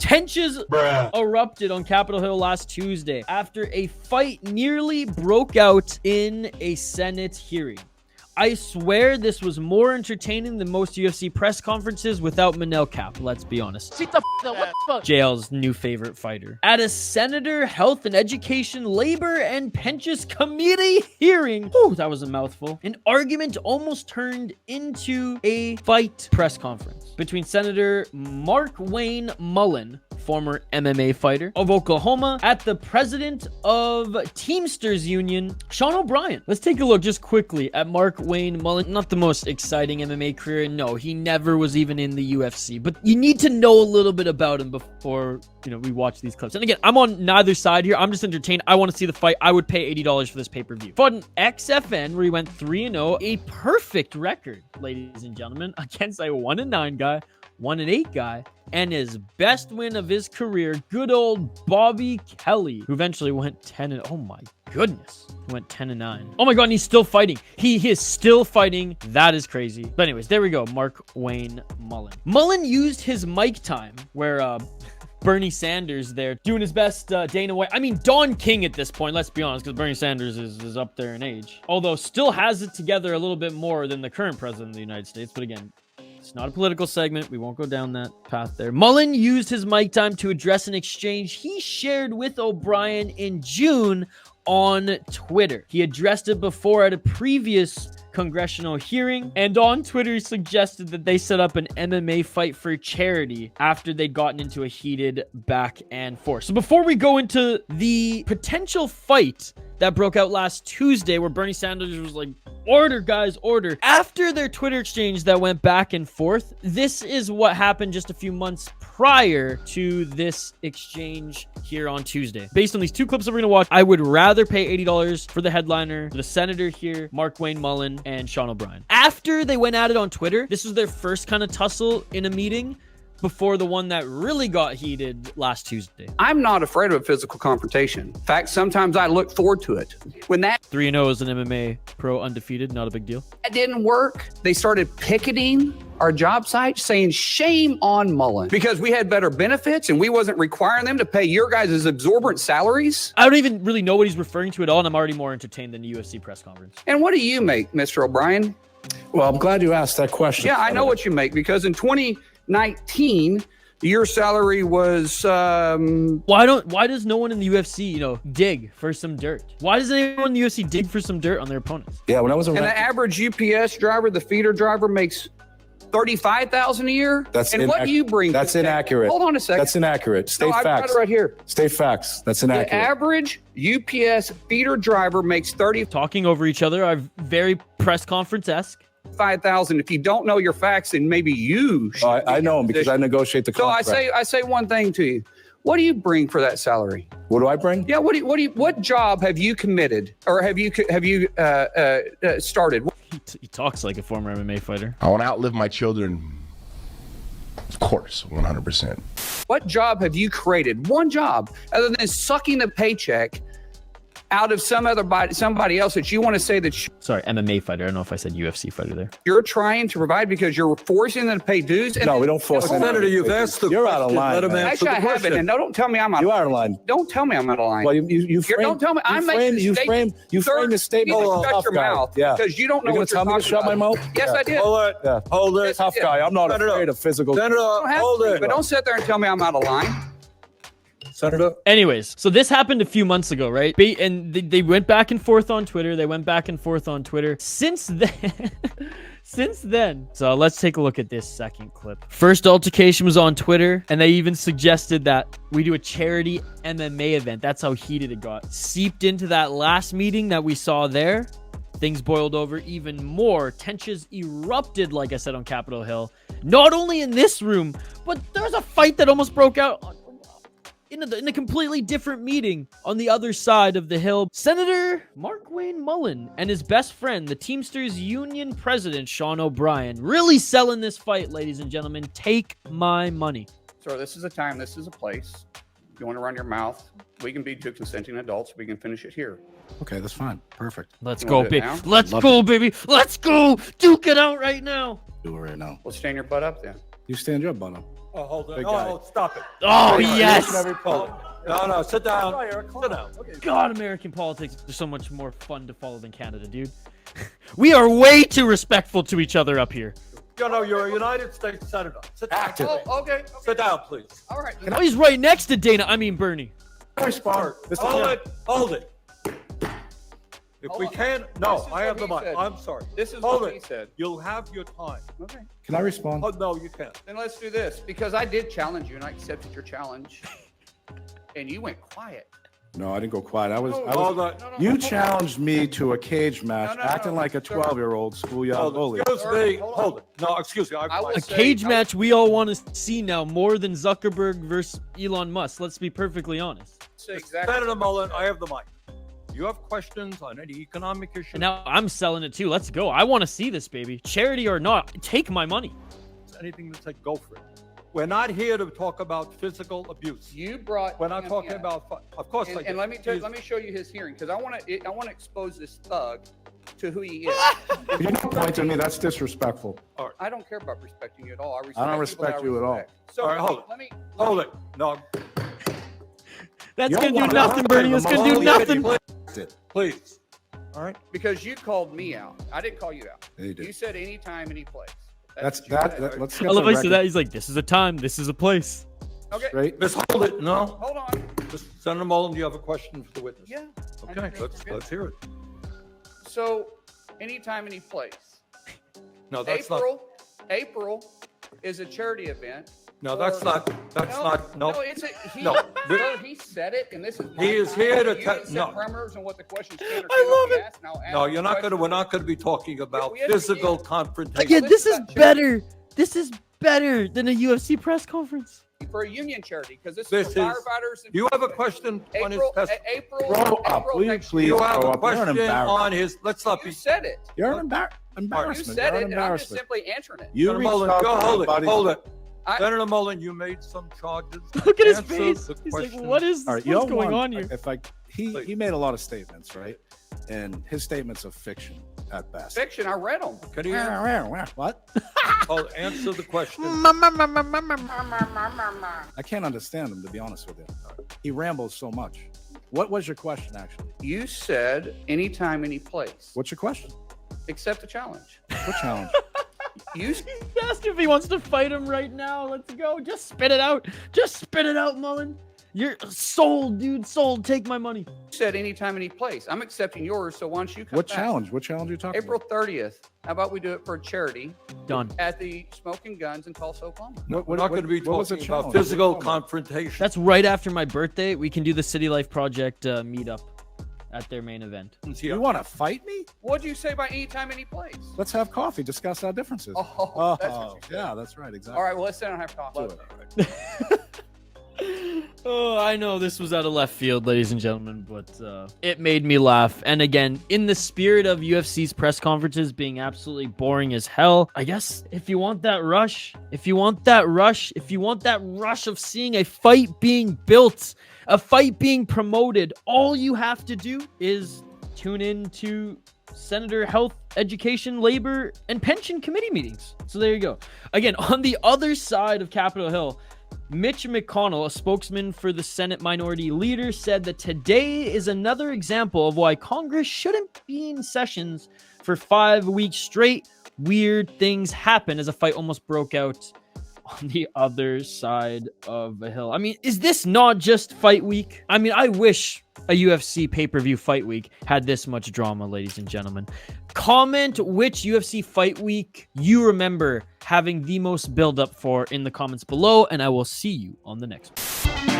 Tensions erupted on Capitol Hill last Tuesday after a fight nearly broke out in a Senate hearing. I swear this was more entertaining than most UFC press conferences without Manel Cap, let's be honest. What the fuck? JL's new favorite fighter. At a Senator Health and Education, Labor and Pensions Committee hearing, that was a mouthful, an argument almost turned into a fight press conference between Senator Mark Wayne Mullen, former MMA fighter of Oklahoma, at the president of Teamsters Union, Sean O'Brien. Let's take a look just quickly at Mark Wayne Mullen. Not the most exciting MMA career. No, he never was even in the UFC, but you need to know a little bit about him before, we watch these clips. And again, I'm on neither side here. I'm just entertained. I want to see the fight. I would pay $80 for this pay-per-view. Fought an XFN where he went 3-0, a perfect record, ladies and gentlemen, against a 1-9 guy, 1-8 guy, and his best win of his career, good old Bobby Kelly, who eventually went 10 oh my goodness, he went 10-9. Oh my god, and he's still fighting. He is still fighting. That is crazy. But anyways, there we go. Mark Wayne Mullen. Mullen used his mic time where Bernie Sanders there doing his best Dana White. I mean, Don King at this point, let's be honest, because Bernie Sanders is up there in age. Although still has it together a little bit more than the current president of the United States. But again, it's not a political segment. We won't go down that path there. Mullen used his mic time to address an exchange he shared with O'Brien in June on Twitter. He addressed it before at a previous congressional hearing, and on Twitter he suggested that they set up an MMA fight for charity after they'd gotten into a heated back and forth. So before we go into the potential fight that broke out last Tuesday where Bernie Sanders was like, order, guys, order. After their Twitter exchange that went back and forth, this is what happened just a few months prior to this exchange here on Tuesday. Based on these two clips that we're going to watch, I would rather pay $80 for the headliner, the senator here, Mark Wayne Mullen, and Sean O'Brien. After they went at it on Twitter, this was their first kind of tussle in a meeting before the one that really got heated last Tuesday. I'm not afraid of a physical confrontation. In fact, sometimes I look forward to it. When that 3-0 is an MMA pro undefeated, not a big deal. That didn't work, they started picketing our job site, saying shame on Mullen because we had better benefits and we wasn't requiring them to pay your guys' exorbitant salaries. I don't even really know what he's referring to at all, and I'm already more entertained than the UFC press conference. And what do you make, Mr. O'Brien? Well, I'm glad you asked that question. Yeah, I know what you make, because in 2019, your salary was why does no one in the UFC dig for some dirt? Why does anyone in the UFC dig for some dirt on their opponents? Yeah, when I was and the average UPS driver, the feeder driver, makes $35,000 a year. What do you bring? That's inaccurate. Hold on a second. That's inaccurate. State facts. I've got it right here. State facts. That's inaccurate. The average UPS feeder driver makes Talking over each other are very press conference-esque. $5,000. If you don't know your facts, then maybe you should. I know them because I negotiate the contract. So I say one thing to you. What do you bring for that salary? What do I bring? Yeah. What job have you committed, or have you started? He talks like a former MMA fighter. I want to outlive my children. Of course, 100%. What job have you created? One job, other than sucking the paycheck out of somebody else that you want to say that sorry, MMA fighter. I don't know if I said UFC fighter there. You're trying to provide because you're forcing them to pay dues. No, we don't force them. Senator, you've asked the You're out of line. Actually, I haven't. And don't tell me I'm out of line. You are out of line. Don't tell me I'm out of line. Well, you frame, don't tell me. You frame the statement. Shut your mouth. Yeah. Because you don't know what you're talking about. Shut my mouth? Yes, I did. Hold it. Yeah. Hold it. Tough guy. I'm not afraid of physical. Senator, hold it. But don't sit there and tell me I'm out of line. Senator. Anyways, so this happened a few months ago, right? And they went back and forth on Twitter. Since then. So let's take a look at this second clip. First altercation was on Twitter, and they even suggested that we do a charity MMA event. That's how heated it got. Seeped into that last meeting that we saw there. Things boiled over even more. Tensions erupted, like I said, on Capitol Hill. Not only in this room, but there's a fight that almost broke out in a completely different meeting on the other side of the hill. Senator Mark Wayne Mullen and his best friend, the Teamsters Union president, Sean O'Brien, really selling this fight, ladies and gentlemen. Take my money. Sir, this is a time, this is a place. If you want to run your mouth, we can be two consenting adults. We can finish it here. Okay, that's fine. Perfect. Let's go, baby. Let's go, baby. Let's go. Duke it out right now. Do it right now. Well, stand your butt up then. You stand your butt up. Oh, hold on. Big Oh, guy. oh, stop it. Oh, Each and yes. every poll. No, sit down. Sit down. God, American politics are so much more fun to follow than Canada, dude. We are way too respectful to each other up here. You know, you're a United States Senator. Sit down. Oh, okay. Sit down, please. All right. Oh, he's right next to Dana. I mean, Bernie. Respond. Hold it. If Hold we on. can, This no, is I what have the he mic. said. I'm sorry. This is Hold what he it. said. You'll have your time. Okay. Can I respond? Oh, no, you can't. Then let's do this because I did challenge you and I accepted your challenge, and you went quiet. No, I didn't go quiet. I was. Hold on. You challenged me to a cage match, No, acting like a sir. 12-year-old schoolyard bully. Excuse me. Hold on. Hold it. No, excuse me. I will A say- cage match we all want to see now more than Zuckerberg versus Elon Musk. Let's be perfectly honest. Say exactly. Senator Mullen, I have the mic. You have questions on any economic issue? And now I'm selling it too. Let's go. I want to see this, baby. Charity or not, take my money. Anything to say, go for it. We're not here to talk about physical abuse. You brought. We're not him talking in. about. Of course, And, I and do. let me He's- let me show you his hearing because I want to expose this thug to who he is. If you don't point to me, that's disrespectful. I don't care about respecting you at all. I don't respect people that respect you at all. respect. So All right, hold it. let me Hold it. No, That's Yo, going to do what- nothing, Bernie. That's going to do Mullen, nothing. please. All right. because you called me out. I didn't call you out. Yeah, you did. You said anytime, any place. That's what you that. said. Let's I get love the how he said that. He's like, this is a time. This is a place. Okay. straight. Miss, hold it. No. Hold on. Senator Mullen, do you have a question for the witness? Yeah. Okay, let's hear it. So, anytime, any place. No, that's not. April is a charity event. No, that's not. That's not. No. No, it's a, he, No. sir, he said it, and this is. He is here to tell. no. Parameters and what the questions can or I love cannot be it. asked, and I'll ask No, the you're not going to. question. We're not going to be talking about Yes, we physical can. confrontation. Again, this this is is about better. This is better than a UFC press conference. For a union charity, because this This is for is- firefighters. And You have a question on his April, testimony. April, Grow up. April Will you next please You year. have grow a up? You're an question embarrassment. on his. Let's not You be. said it. You're an You embarrassment. said You're it, an and I'm just embarrassment. simply answering it. You Senator reached Mullen, out go to hold it. somebody- Hold it. I- Senator Mullen, you made some charges. Look at his Answer face. the He's like, question. what is All right, what's y'all going won. on here? If I he made a lot of statements, right? And his statements are fiction at best. Fiction. I read them. Can you What? answer the question? I can't understand him, to be honest with you. He rambles so much. What was your question, actually? You said anytime, any place. What's your question? Accept the challenge. What challenge? You He asked if he wants to fight him right now. Let's go. Just spit it out. Just spit it out, Mullen. You're sold, dude. Sold. Take my money. said anytime, any place. I'm accepting yours, so why don't you come What back? challenge? What challenge are you talking April about? 30th. How about we do it for a charity Done. at the Smoking Guns in Tulsa, Oklahoma? What, We're not going to be what was the talking about challenge? physical What are you talking confrontation. That's right after my birthday. We can do the City Life Project meetup at their main event. about? You want to fight me? What'd you say by anytime, any place? Let's have coffee. Discuss our differences. Oh, that's what you said. yeah, that's right. Exactly. All right, well, let's sit down and have coffee. Do it. Oh, I know this was out of left field, ladies and gentlemen, but it made me laugh. And again, in the spirit of UFC's press conferences being absolutely boring as hell, I guess if you want that rush, if you want that rush of seeing a fight being built, a fight being promoted, all you have to do is tune in to Senator Health, Education, Labor, and Pension Committee meetings. So there you go. Again, on the other side of Capitol Hill, Mitch McConnell, a spokesman for the Senate Minority Leader, said that today is another example of why Congress shouldn't be in sessions for 5 weeks straight. Weird things happen as a fight almost broke out on the other side of the hill. I mean, is this not just fight week? I mean, I wish a UFC pay-per-view fight week had this much drama, ladies and gentlemen. Comment which UFC fight week you remember having the most build-up for in the comments below, and I will see you on the next one.